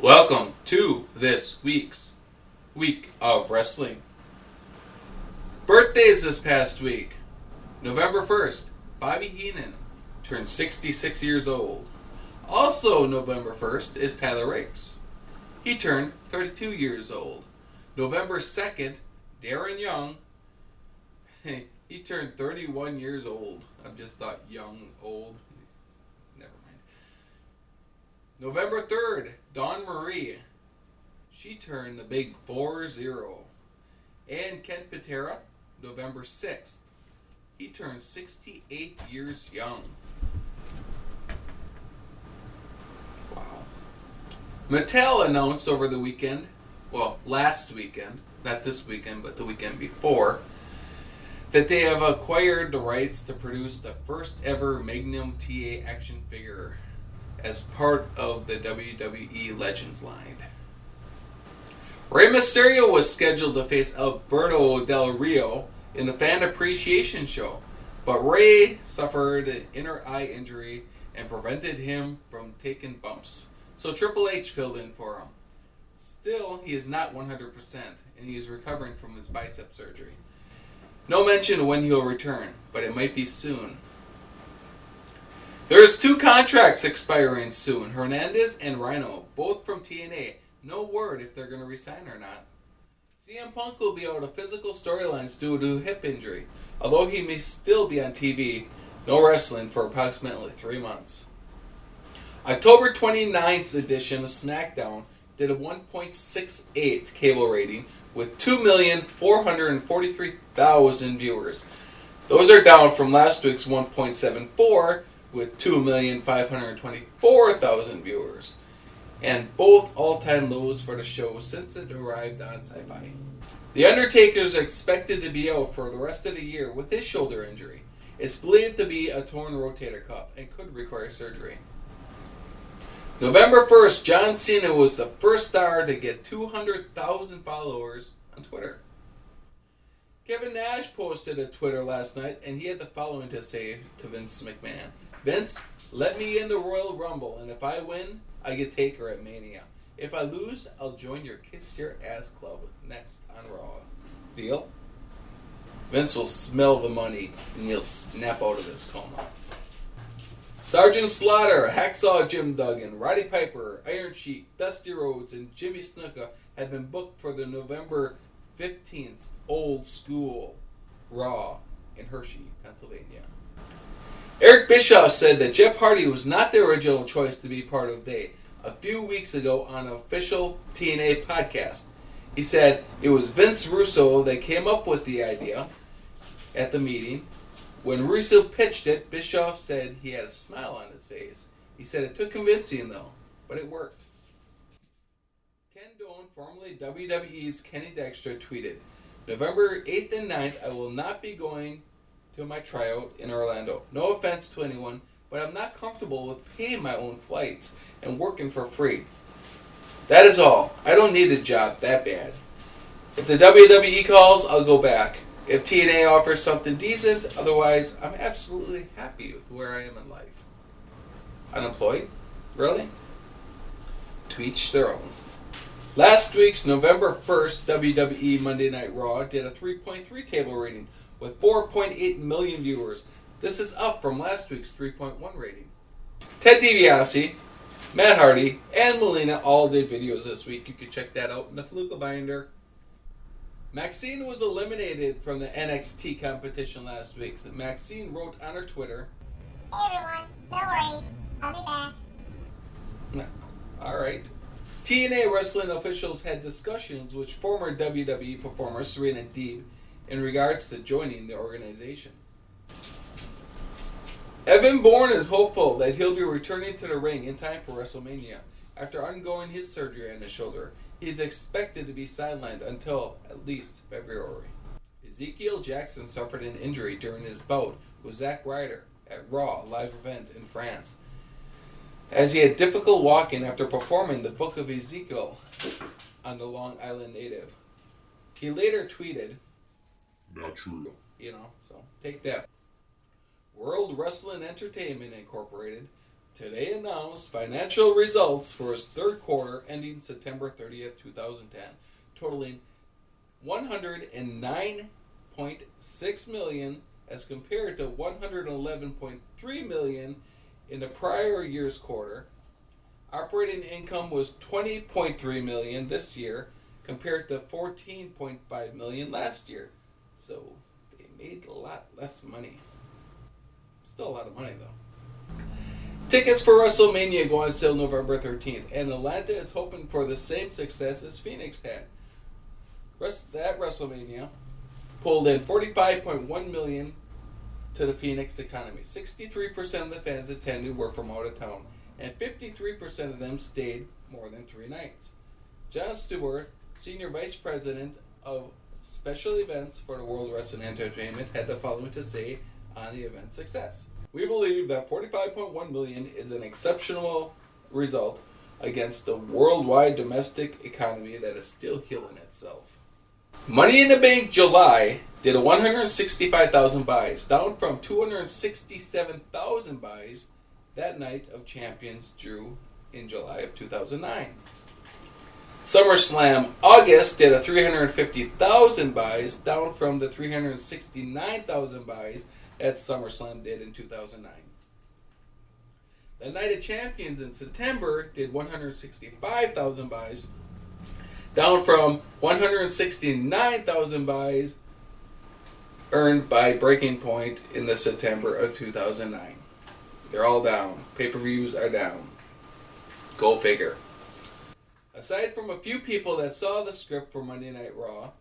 Welcome to this week's Week of Wrestling. Birthdays this past week. November 1st, Bobby Heenan turned 66 years old. Also November 1st is Tyler Ricks. He turned 32 years old. November 2nd, Darren Young. He turned 31 years old. I just thought young, old. Never mind. November 3rd, Dawn Marie. She turned the big 4-0. And Kent Patera, November 6th. He turned 68 years young. Wow. Mattel announced over the weekend, well, last weekend, not this weekend, but the weekend before, that they have acquired the rights to produce the first ever Magnum TA action figure as part of the WWE Legends line. Rey Mysterio was scheduled to face Alberto Del Rio in the Fan Appreciation Show, but Rey suffered an inner eye injury and prevented him from taking bumps, so Triple H filled in for him. Still, he is not 100%, and he is recovering from his bicep surgery. No mention of when he'll return, but it might be soon. There's 2 contracts expiring soon, Hernandez and Rhino, both from TNA. No word if they're going to resign or not. CM Punk will be out of physical storylines due to hip injury, although he may still be on TV, no wrestling for approximately 3 months. October 29th's edition of SmackDown did a 1.68 cable rating with 2,443,000 viewers. Those are down from last week's 1.74 with 2,524,000 viewers, and both all-time lows for the show since it arrived on Sci-Fi. The Undertaker is expected to be out for the rest of the year with his shoulder injury. It's believed to be a torn rotator cuff and could require surgery. November 1st, John Cena was the first star to get 200,000 followers on Twitter. Kevin Nash posted a Twitter last night, and he had the following to say to Vince McMahon. Vince, let me in the Royal Rumble, and if I win, I get Taker at Mania. If I lose, I'll join your Kiss Your Ass Club next on Raw. Deal? Vince will smell the money, and he'll snap out of his coma. Sergeant Slaughter, Hacksaw Jim Duggan, Roddy Piper, Iron Sheik, Dusty Rhodes, and Jimmy Snuka have been booked for the November 15th Old School Raw in Hershey, Pennsylvania. Eric Bischoff said that Jeff Hardy was not the original choice to be part of Day a few weeks ago on an official TNA podcast. He said it was Vince Russo that came up with the idea at the meeting. When Russo pitched it, Bischoff said he had a smile on his face. He said it took convincing though, but it worked. Ken Doane, formerly WWE's Kenny Dexter, tweeted, November 8th and 9th, I will not be going to my tryout in Orlando. No offense to anyone, but I'm not comfortable with paying my own flights and working for free. That is all. I don't need a job that bad. If the WWE calls, I'll go back. If TNA offers something decent, otherwise, I'm absolutely happy with where I am in life. Unemployed? Really? To each their own. Last week's November 1st WWE Monday Night Raw did a 3.3 cable rating with 4.8 million viewers. This is up from last week's 3.1 rating. Ted DiBiase, Matt Hardy, and Melina all did videos this week. You can check that out in the Fluka binder. Maxine was eliminated from the NXT competition last week. Maxine wrote on her Twitter, Hey everyone, no worries, I'll be back. Alright. TNA wrestling officials had discussions with former WWE performer Serena Deeb in regards to joining the organization. Evan Bourne is hopeful that he'll be returning to the ring in time for WrestleMania after undergoing his surgery on his shoulder. He is expected to be sidelined until at least February. Ezekiel Jackson suffered an injury during his bout with Zack Ryder at Raw live event in France, as he had difficult walking after performing the Book of Ezekiel on the Long Island native. He later tweeted, Not true. So take that. World Wrestling Entertainment Incorporated today announced financial results for his third quarter ending September 30th, 2010, totaling $109.6 million as compared to $111.3 million in the prior year's quarter. Operating income was $20.3 million this year compared to $14.5 million last year. So they made a lot less money. Still a lot of money though. Tickets for WrestleMania go on sale November 13th, and Atlanta is hoping for the same success as Phoenix had. That WrestleMania pulled in $45.1 million to the Phoenix economy. 63% of the fans attended were from out of town, and 53% of them stayed more than 3 nights. Jon Stewart, Senior Vice President of Special Events for the World Wrestling Entertainment, had the following to say on the event's success. We believe that $45.1 million is an exceptional result against the worldwide domestic economy that is still healing itself. Money in the Bank July did 165,000 buys, down from 267,000 buys that Night of Champions drew in July of 2009. SummerSlam August did 350,000 buys, down from the 369,000 buys that SummerSlam did in 2009. The Night of Champions in September did 165,000 buys, down from 169,000 buys earned by Breaking Point in the September of 2009. They're all down. Pay-per-views are down. Go figure. Aside from a few people that saw the script for Monday Night Raw,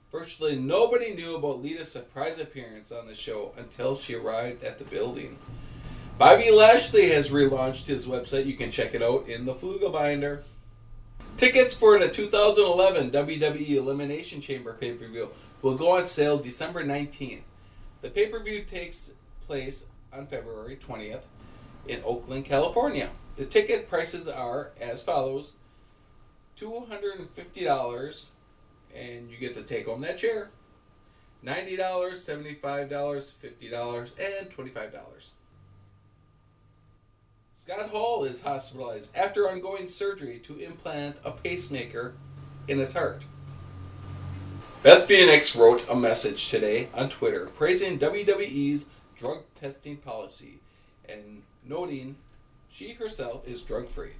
virtually nobody knew about Lita's surprise appearance on the show until she arrived at the building. Bobby Lashley has relaunched his website. You can check it out in the Fluga binder. Tickets for the 2011 WWE Elimination Chamber pay-per-view will go on sale December 19th. The pay-per-view takes place on February 20th in Oakland, California. The ticket prices are as follows: $250, and you get to take home that chair. $90, $75, $50, and $25. Scott Hall is hospitalized after ongoing surgery to implant a pacemaker in his heart. Beth Phoenix wrote a message today on Twitter praising WWE's drug testing policy and noting she herself is drug-free.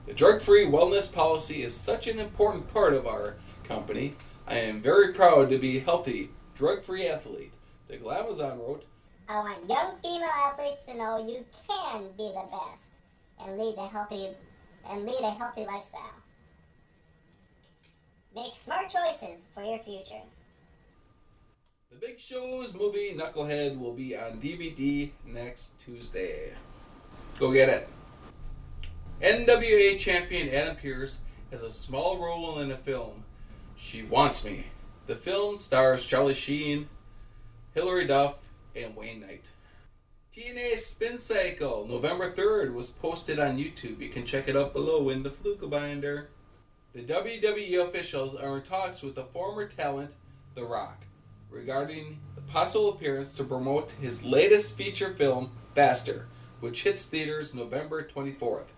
The drug-free wellness policy is such an important part of our company. I am very proud to be a healthy, drug-free athlete. The Glamazon wrote, I want young female athletes to know you can be the best and lead a healthy lifestyle. Make smart choices for your future. The Big Show's movie Knucklehead will be on DVD next Tuesday. Go get it. NWA champion Adam Pearce has a small role in the film She Wants Me. The film stars Charlie Sheen, Hilary Duff, and Wayne Knight. TNA Spin Cycle, November 3rd, was posted on YouTube. You can check it out below in the Fluka binder. The WWE officials are in talks with the former talent, The Rock, regarding the possible appearance to promote his latest feature film, Faster, which hits theaters November 24th.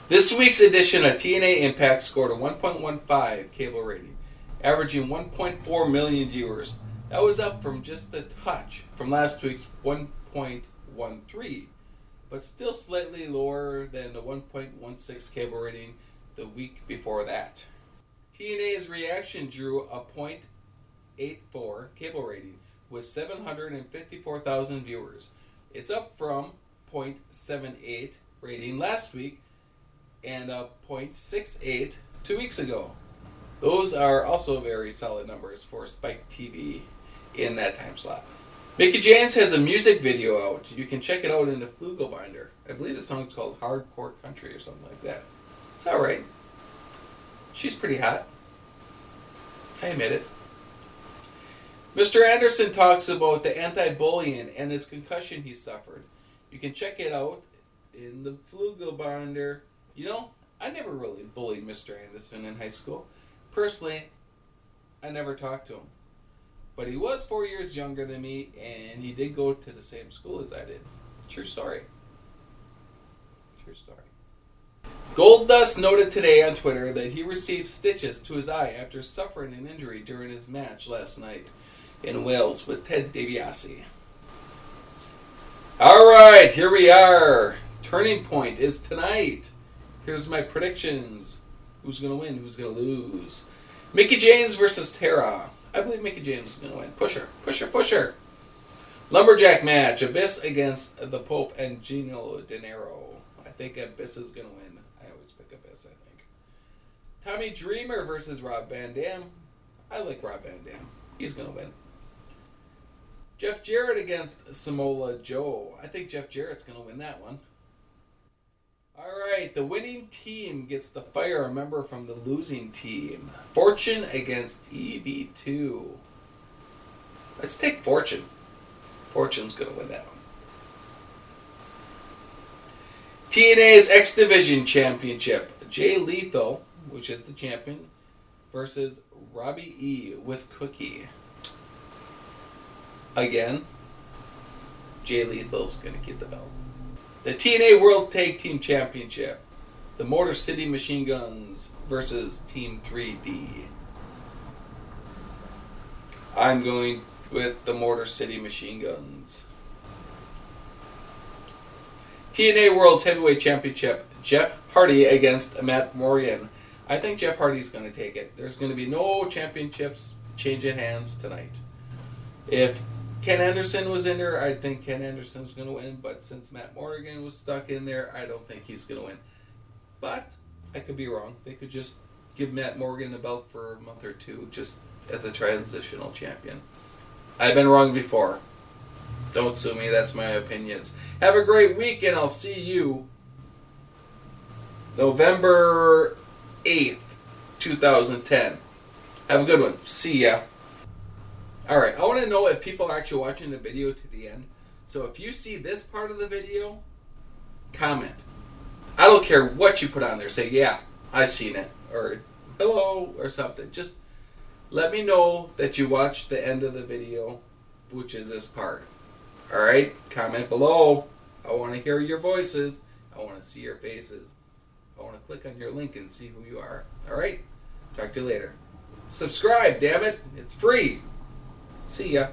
This week's edition of TNA Impact scored a 1.15 cable rating, averaging 1.4 million viewers. That was up from just a touch from last week's 1.13, but still slightly lower than the 1.16 cable rating the week before that. TNA's reaction drew a 0.84 cable rating with 754,000 viewers. It's up from 0.78 rating last week and a 0.68 2 weeks ago. Those are also very solid numbers for Spike TV in that time slot. Mickie James has a music video out. You can check it out in the Flugo binder. I believe the song's called Hardcore Country or something like that. It's alright. She's pretty hot. I admit it. Mr. Anderson talks about the anti-bullying and his concussion he suffered. You can check it out in the Flugo binder. You know, I never really bullied Mr. Anderson in high school. Personally, I never talked to him. But he was 4 years younger than me, and he did go to the same school as I did. True story. your story. Goldust noted today on Twitter that he received stitches to his eye after suffering an injury during his match last night in Wales with Ted DiBiase. Alright, here we are. Turning point is tonight. Here's my predictions. Who's going to win? Who's going to lose? Mickie James versus Tara. I believe Mickie James is going to win. Push her. Push her. Push her. Lumberjack match. Abyss against the Pope and Gino De Niro. I think Abyss is going to win. I always pick Abyss, I think. Tommy Dreamer versus Rob Van Dam. I like Rob Van Dam. He's going to win. Jeff Jarrett against Samoa Joe. I think Jeff Jarrett's going to win that one. Alright, the winning team gets to fire a member from the losing team. Fortune against EV2. Let's take Fortune. Fortune's going to win that one. TNA's X Division Championship. Jay Lethal, which is the champion, versus Robbie E. with Cookie. Again, Jay Lethal's going to get the belt. The TNA World Tag Team Championship. The Motor City Machine Guns versus Team 3D. I'm going with the Motor City Machine Guns. TNA World Heavyweight Championship. Jeff Hardy against Matt Morgan. I think Jeff Hardy's going to take it. There's going to be no championships changing hands tonight. If Ken Anderson was in there, I think Ken Anderson's going to win. But since Matt Morgan was stuck in there, I don't think he's going to win. But I could be wrong. They could just give Matt Morgan the belt for a month or two just as a transitional champion. I've been wrong before. Don't sue me. That's my opinions. Have a great week, and I'll see you November 8th, 2010. Have a good one. See ya. Alright, I want to know if people are actually watching the video to the end. So if you see this part of the video, comment. I don't care what you put on there. Say, yeah, I seen it. Or, hello, or something. Just let me know that you watched the end of the video, which is this part. Alright, comment below. I want to hear your voices. I want to see your faces. I want to click on your link and see who you are. Alright, talk to you later. Subscribe, damn it. It's free. See ya.